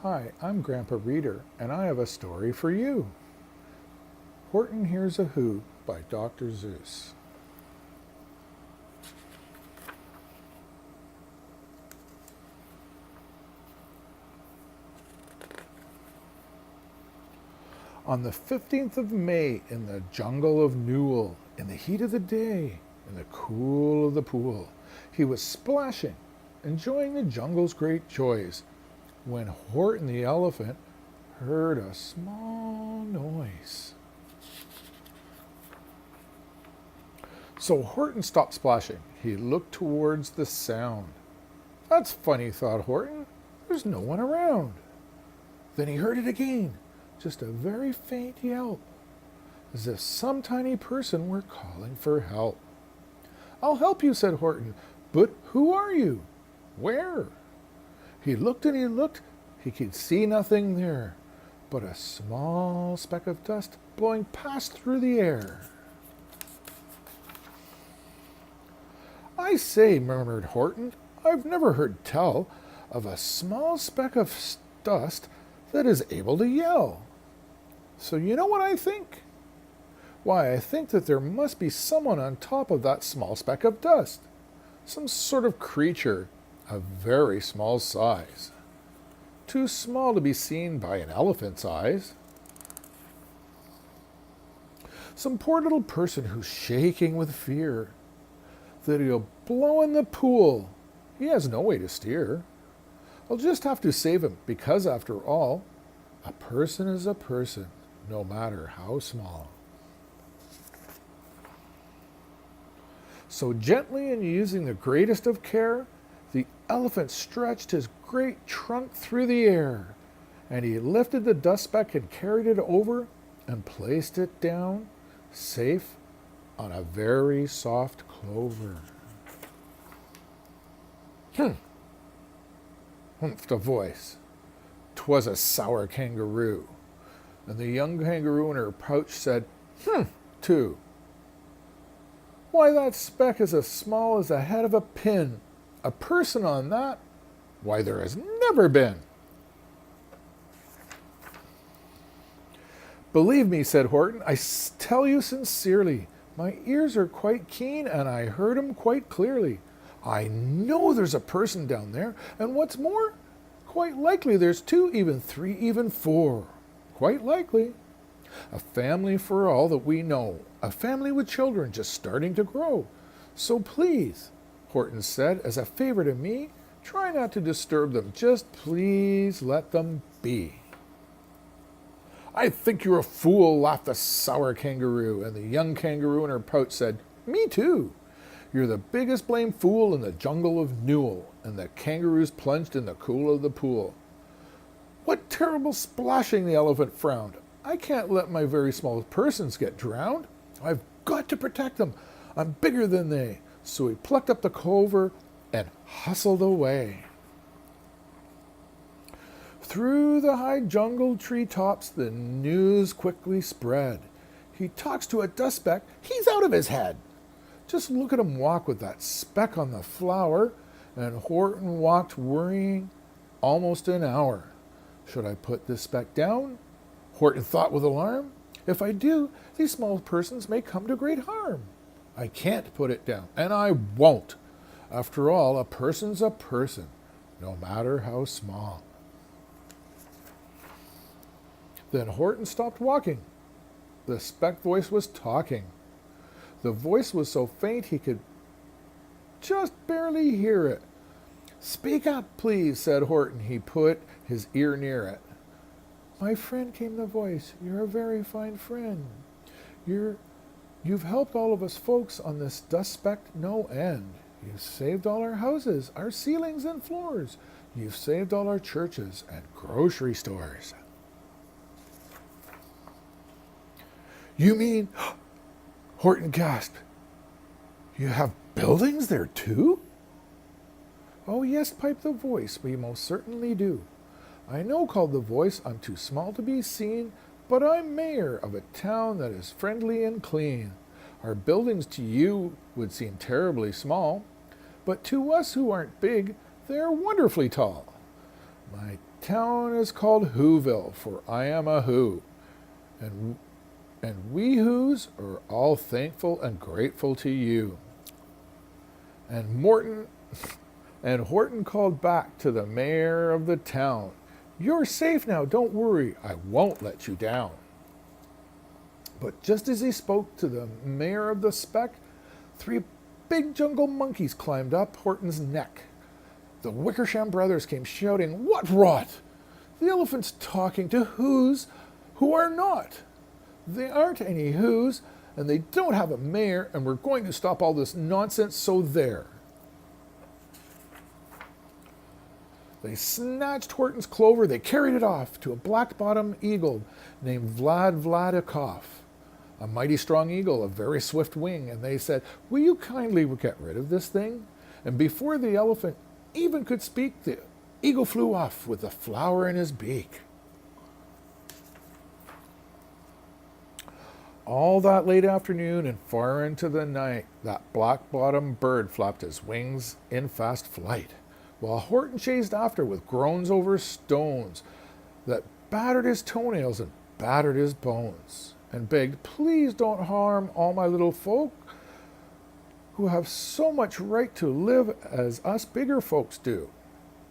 Hi, I'm Grandpa Reader, and I have a story for you. Horton Hears a Who by Dr. Seuss. On the 15th of May, in the jungle of Newell, in the heat of the day, in the cool of the pool, he was splashing, enjoying the jungle's great joys, when Horton the elephant heard a small noise. So Horton stopped splashing. He looked towards the sound. That's funny, thought Horton. There's no one around. Then he heard it again, just a very faint yelp, as if some tiny person were calling for help. I'll help you, said Horton, but who are you? Where? He looked and he looked. He could see nothing there but a small speck of dust blowing past through the air. I say, murmured Horton, I've never heard tell of a small speck of dust that is able to yell. So you know what I think? Why, I think that there must be someone on top of that small speck of dust. Some sort of creature of very small size. Too small to be seen by an elephant's eyes. Some poor little person who's shaking with fear that he'll blow in the pool. He has no way to steer. I'll just have to save him because, after all, a person is a person, no matter how small. So gently and using the greatest of care, the elephant stretched his great trunk through the air, and he lifted the dust speck and carried it over and placed it down, safe, on a very soft clover. Humphed a voice. 'Twas a sour kangaroo, and the young kangaroo in her pouch said, too. Why, that speck is as small as the head of a pin. A person on that? Why, there has never been. Believe me, said Horton, I tell you sincerely, my ears are quite keen and I heard him quite clearly. I know there's a person down there, and what's more, quite likely there's two, even three, even four. Quite likely. A family for all that we know. A family with children just starting to grow. So please, Horton said, as a favor to me, try not to disturb them. Just please let them be. I think you're a fool, laughed the sour kangaroo, and the young kangaroo in her pouch said, Me too. You're the biggest blamed fool in the jungle of Newell, and the kangaroos plunged in the cool of the pool. What terrible splashing, the elephant frowned. I can't let my very small persons get drowned. I've got to protect them. I'm bigger than they. So he plucked up the clover and hustled away. Through the high jungle treetops, the news quickly spread. He talks to a dust speck. He's out of his head. Just look at him walk with that speck on the flower. And Horton walked worrying almost an hour. Should I put this speck down? Horton thought with alarm. If I do, these small persons may come to great harm. I can't put it down, and I won't. After all, a person's a person, no matter how small. Then Horton stopped walking. The speck voice was talking. The voice was so faint he could just barely hear it. Speak up, please, said Horton. He put his ear near it. My friend, came the voice, you're a very fine friend. You've helped all of us folks on this dust speck no end. You've saved all our houses, our ceilings and floors. You've saved all our churches and grocery stores. You mean, Horton gasped, you have buildings there too? Oh yes, piped the voice, we most certainly do. I know, called the voice, I'm too small to be seen, but I'm mayor of a town that is friendly and clean. Our buildings to you would seem terribly small, but to us who aren't big, they're wonderfully tall. My town is called Whoville, for I am a Who. And we Whos are all thankful and grateful to you. And Horton called back to the mayor of the town. You're safe now, don't worry, I won't let you down. But just as he spoke to the mayor of the speck, 3 big jungle monkeys climbed up Horton's neck. The Wickersham brothers came shouting, "What rot! The elephant's talking to Whos who are not. They aren't any Whos, and they don't have a mayor, and we're going to stop all this nonsense, so there." They snatched Horton's clover, they carried it off to a black-bottomed eagle named Vladikov, a mighty strong eagle, a very swift wing, and they said, "Will you kindly get rid of this thing?" And before the elephant even could speak, the eagle flew off with the flower in his beak. All that late afternoon and far into the night, that black-bottomed bird flapped his wings in fast flight, while Horton chased after with groans over stones that battered his toenails and battered his bones, and begged, "Please don't harm all my little folk who have so much right to live as us bigger folks do."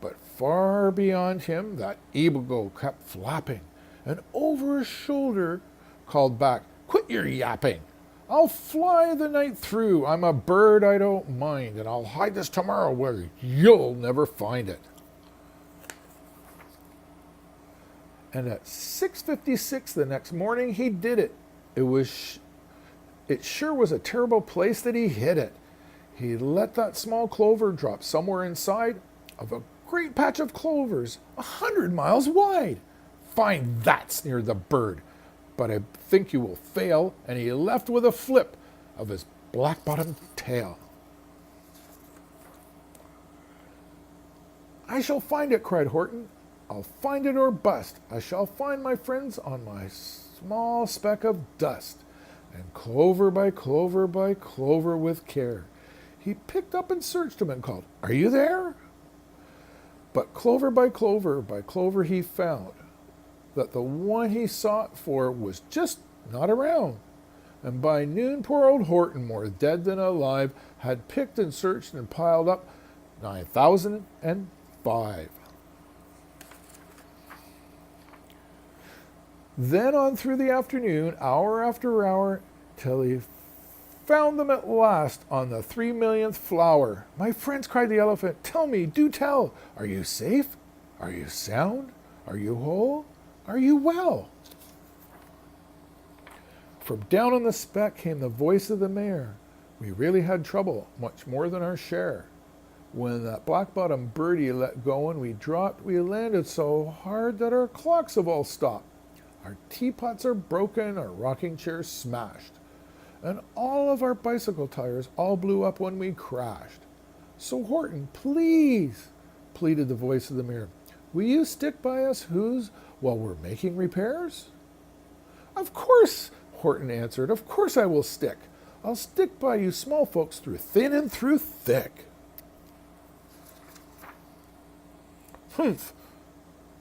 But far beyond him, that eagle kept flapping, and over his shoulder called back, "Quit your yapping. I'll fly the night through. I'm a bird I don't mind, and I'll hide this tomorrow where you'll never find it." And at 6:56 the next morning, he did it. It sure was a terrible place that he hid it. He let that small clover drop somewhere inside of a great patch of clovers 100 miles wide. "Find that," sneered the bird, "but I think you will fail," and he left with a flip of his black-bottomed tail. "I shall find it," cried Horton. "I'll find it or bust. I shall find my friends on my small speck of dust." And clover by clover by clover with care, he picked up and searched them and called, "Are you there?" But clover by clover he found that the one he sought for was just not around. And by noon poor old Horton, more dead than alive, had picked and searched and piled up 9,005. Then on through the afternoon, hour after hour, till he found them at last on the 3,000,000th flower. "My friends," cried the elephant, "tell me, do tell, are you safe? Are you sound? Are you whole? Are you well?" From down on the speck came the voice of the mayor. "We really had trouble, much more than our share. When that black-bottomed birdie let go and we dropped, we landed so hard that our clocks have all stopped. Our teapots are broken, our rocking chairs smashed, and all of our bicycle tires all blew up when we crashed. So Horton, please," pleaded the voice of the mayor, "will you stick by us Whos while we're making repairs?" "Of course," Horton answered, "of course I will stick. I'll stick by you small folks through thin and through thick." "Humph,"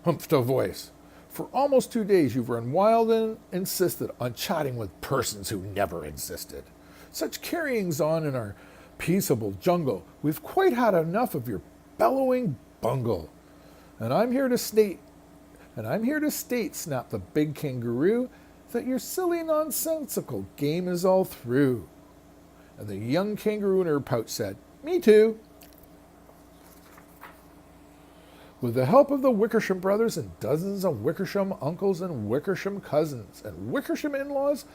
humphed a voice. "For almost 2 days you've run wild and insisted on chatting with persons who never existed. Such carryings on in our peaceable jungle. We've quite had enough of your bellowing bungle. And I'm here to state, snapped the big kangaroo, "that your silly nonsensical game is all through." And the young kangaroo in her pouch said, "Me too." With the help of the Wickersham brothers and dozens of Wickersham uncles and Wickersham cousins and Wickersham in-laws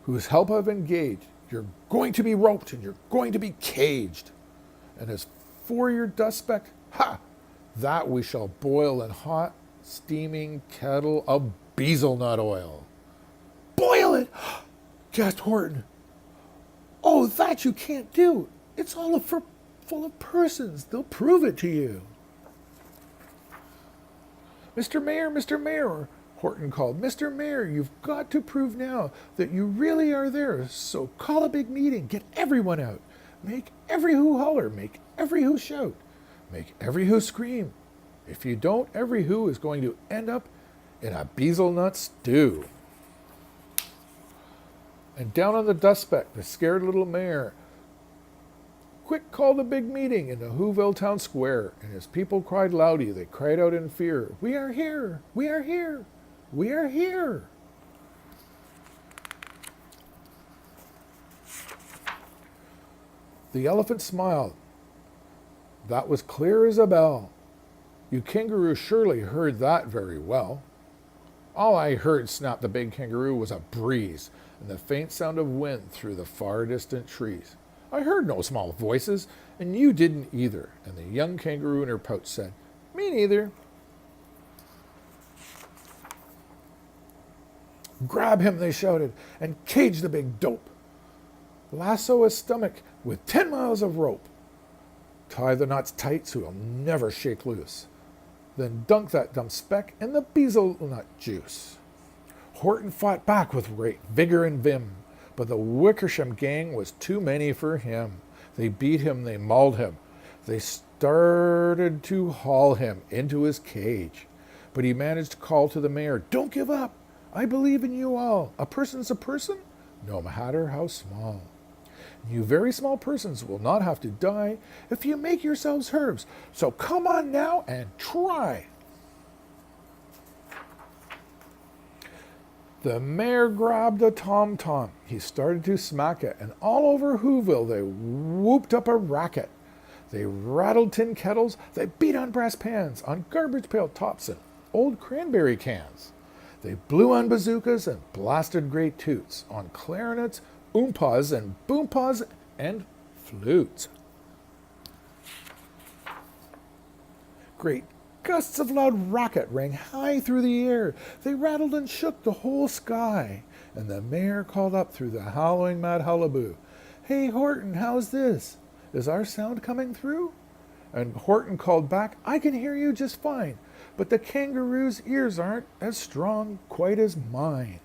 whose help I've engaged, you're going to be roped and you're going to be caged. And as for your dust speck, ha! That we shall boil in hot, steaming kettle of bezelnut oil." "Boil it!" gasped Horton. "Oh, that you can't do. It's all full of persons. They'll prove it to you." Mr. Mayor," Horton called. "Mr. Mayor, you've got to prove now that you really are there. So call a big meeting. Get everyone out. Make every who holler. Make every who shout. Make every who scream. If you don't, every who is going to end up in a bezelnut stew. And down on the dust speck, the scared little mayor quick called a big meeting in the Whoville town square, and his people cried loudly. They cried out in fear, "We are here! We are here! We are here!" The elephant smiled. That was clear as a bell. You kangaroo surely heard that very well. All I heard, snapped the big kangaroo, was a breeze and the faint sound of wind through the far distant trees. I heard no small voices, and you didn't either. And the young kangaroo in her pouch said, "Me neither." "Grab him," they shouted, "and cage the big dope. Lasso his stomach with 10 miles of rope. Tie the knots tight so he'll never shake loose. Then dunk that dumb speck in the bezelnut juice." Horton fought back with great vigor and vim, but the Wickersham gang was too many for him. They beat him, they mauled him. They started to haul him into his cage. But he managed to call to the mayor, "Don't give up. I believe in you all. A person's a person, no matter how small. You very small persons will not have to die if you make yourselves herbs. So come on now and try." The mayor grabbed a tom-tom. He started to smack it, and all over Whoville they whooped up a racket. They rattled tin kettles, they beat on brass pans, on garbage pail tops and old cranberry cans. They blew on bazookas and blasted great toots, on clarinets, oompas and boompas and flutes. Great gusts of loud racket rang high through the air. They rattled and shook the whole sky. And the mayor called up through the howling mad hullaboo, "Hey, Horton, how's this? Is our sound coming through?" And Horton called back, "I can hear you just fine, but the kangaroo's ears aren't as strong quite as mine.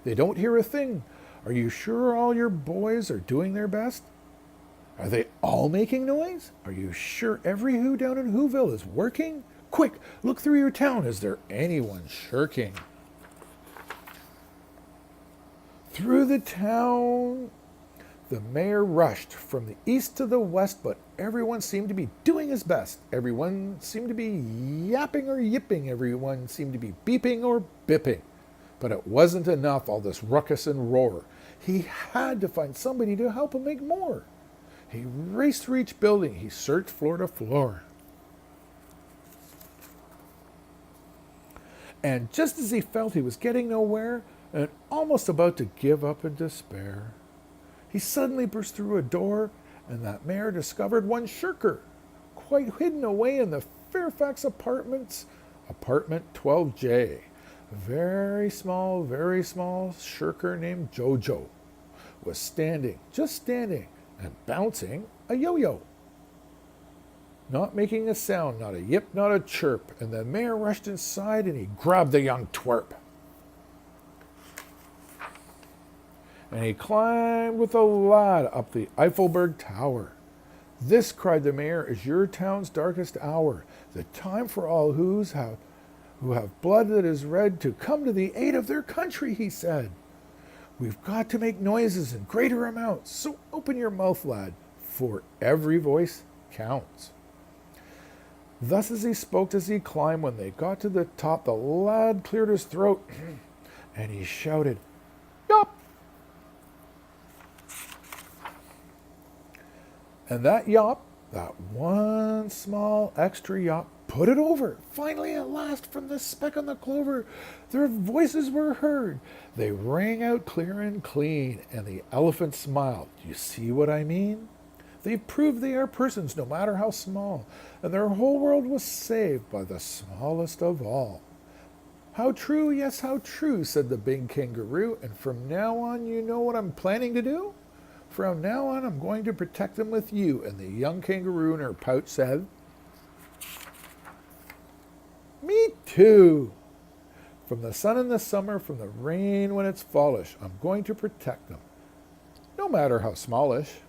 They don't hear a thing. Are you sure all your boys are doing their best? Are they all making noise? Are you sure every who down in Whoville is working? Quick, look through your town. Is there anyone shirking?" Through the town the mayor rushed from the east to the west, but everyone seemed to be doing his best. Everyone seemed to be yapping or yipping. Everyone seemed to be beeping or bipping. But it wasn't enough, all this ruckus and roar. He had to find somebody to help him make more. He raced through each building. He searched floor to floor. And just as he felt he was getting nowhere and almost about to give up in despair, he suddenly burst through a door, and that mayor discovered one shirker, quite hidden away in the Fairfax Apartments, apartment 12J. A very small shirker named Jojo was standing, just standing, and bouncing a yo-yo. Not making a sound, not a yip, not a chirp, and the mayor rushed inside and he grabbed the young twerp. And he climbed with a lad up the Eiffelberg Tower. "This," cried the mayor, "is your town's darkest hour, the time for all who have blood that is red to come to the aid of their country," he said. "We've got to make noises in greater amounts, so open your mouth, lad, for every voice counts." Thus as he spoke, as he climbed, when they got to the top, the lad cleared his throat and he shouted, "Yop!" And that yop, that one small extra yop, put it over. Finally, at last, from the speck on the clover, their voices were heard. They rang out clear and clean, and the elephant smiled. "You see what I mean? They've proved they are persons, no matter how small, and their whole world was saved by the smallest of all." "How true, yes, how true," said the big kangaroo, "and from now on you know what I'm planning to do? From now on I'm going to protect them with you." And the young kangaroo in her pouch said, "Me too. From the sun in the summer, from the rain when it's fallish, I'm going to protect them, no matter how smallish."